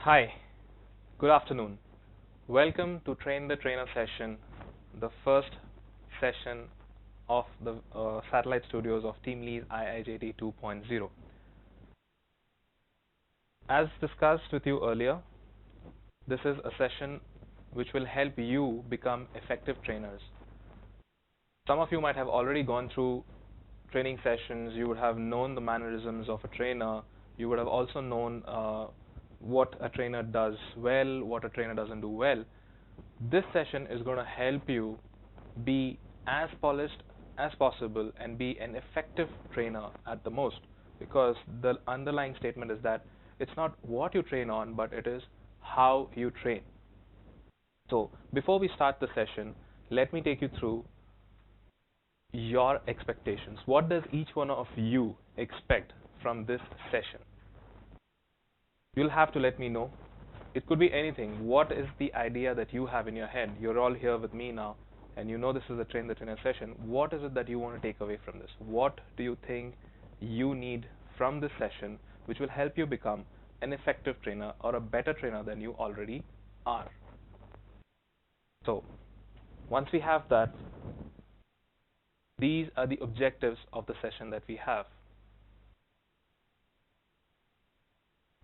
Hi, good afternoon. Welcome to Train the Trainer session, the first session of the satellite studios of Team Lead IIJT 2.0. As discussed with you earlier, this is a session which will help you become effective trainers. Some of you might have already gone through training sessions, you would have known the mannerisms of a trainer, you would have also known what a trainer does well, what a trainer doesn't do well. This session is going to help you be as polished as possible and be an effective trainer at the most, because the underlying statement is that it's not what you train on, but it is how you train. So before we start the session, let me take you through your expectations. What does each one of you expect from this session? You'll have to let me know. It could be anything. What is the idea that you have in your head? You're all here with me now, and you know this is a Train the Trainer session. What is it that you want to take away from this? What do you think you need from this session which will help you become an effective trainer or a better trainer than you already are? So, once we have that, these are the objectives of the session that we have.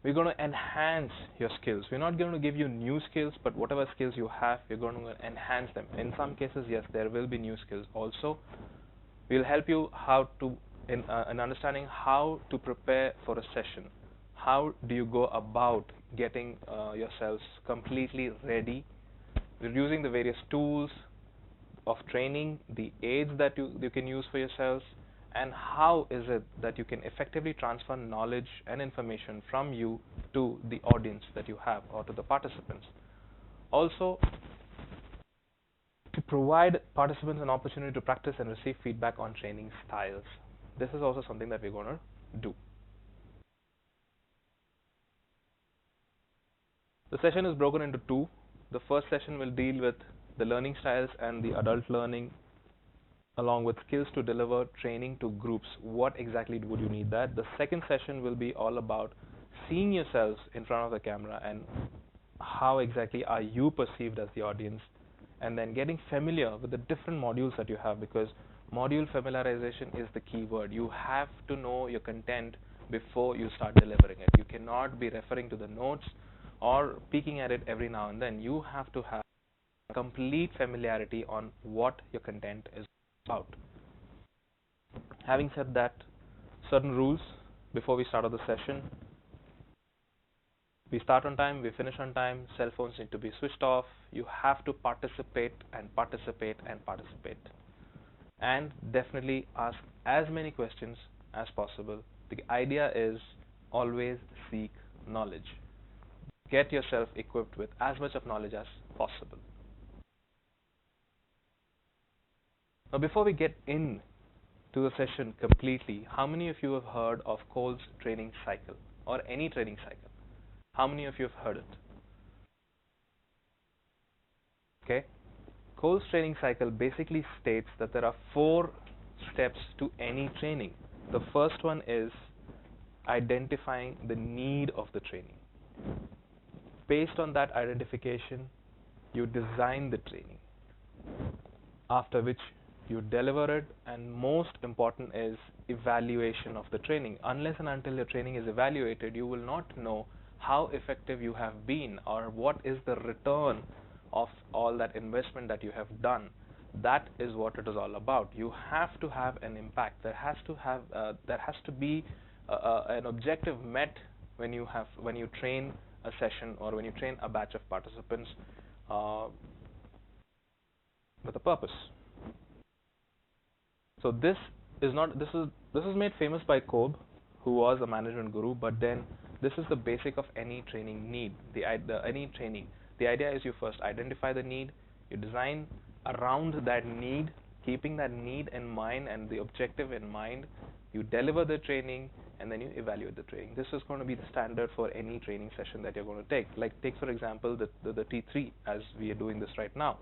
We're going to enhance your skills. We're not going to give you new skills, but whatever skills you have, we're going to enhance them. In some cases, yes, there will be new skills. Also, we'll help you in understanding how to prepare for a session. How do you go about getting yourselves completely ready? We're using the various tools of training, the aids that you can use for yourselves, and how is it that you can effectively transfer knowledge and information from you to the audience that you have or to the participants. Also, to provide participants an opportunity to practice and receive feedback on training styles. This is also something that we're going to do. The session is broken into two. The first session will deal with the learning styles and the adult learning, along with skills to deliver training to groups. What exactly would you need that? The second session will be all about seeing yourselves in front of the camera and how exactly are you perceived as the audience, and then getting familiar with the different modules that you have, because module familiarization is the key word. You have to know your content before you start delivering it. You cannot be referring to the notes or peeking at it every now and then. You have to have complete familiarity on what your content is about. Having said that, certain rules before we start the session. We start on time, we finish on time, cell phones need to be switched off. You have to participate and participate and participate. And definitely ask as many questions as possible. The idea is always seek knowledge. Get yourself equipped with as much of knowledge as possible. Now, before we get into the session completely, how many of you have heard of Cole's training cycle or any training cycle? How many of you have heard it? Okay. Cole's training cycle basically states that there are 4 steps to any training. The first one is identifying the need of the training. Based on that identification, you design the training, after which you deliver it, and most important is evaluation of the training. Unless and until your training is evaluated, you will not know how effective you have been or what is the return of all that investment that you have done. That is what it is all about. You have to have an impact. There has to be an objective met when you train a session or when you train a batch of participants with a purpose. So this is made famous by Kolb, who was a management guru, but then this is the basic of any training need. Any training. The idea is you first identify the need, you design around that need, keeping that need in mind and the objective in mind, you deliver the training, and then you evaluate the training. This is going to be the standard for any training session that you're going to take. Like take for example the T3, as we are doing this right now.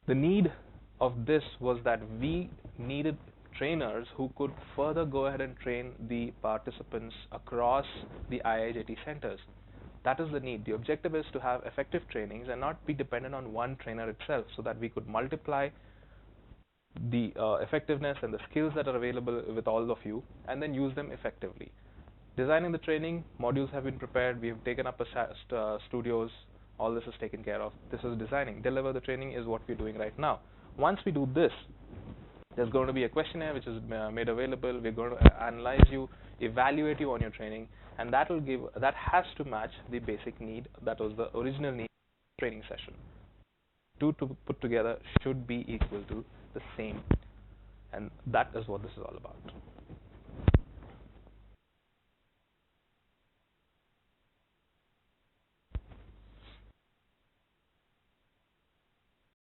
The need of this was that we needed trainers who could further go ahead and train the participants across the IIJT centers. That is the need. The objective is to have effective trainings and not be dependent on one trainer itself, so that we could multiply the effectiveness and the skills that are available with all of you and then use them effectively. Designing the training, modules have been prepared, we have taken up studios, all this is taken care of. This is designing. Deliver the training is what we're doing right now. Once we do this, there's going to be a questionnaire which is made available. We're going to analyze you, evaluate you on your training, and that has to match the basic need, that was the original need training session. Two to put together should be equal to the same, and that is what this is all about.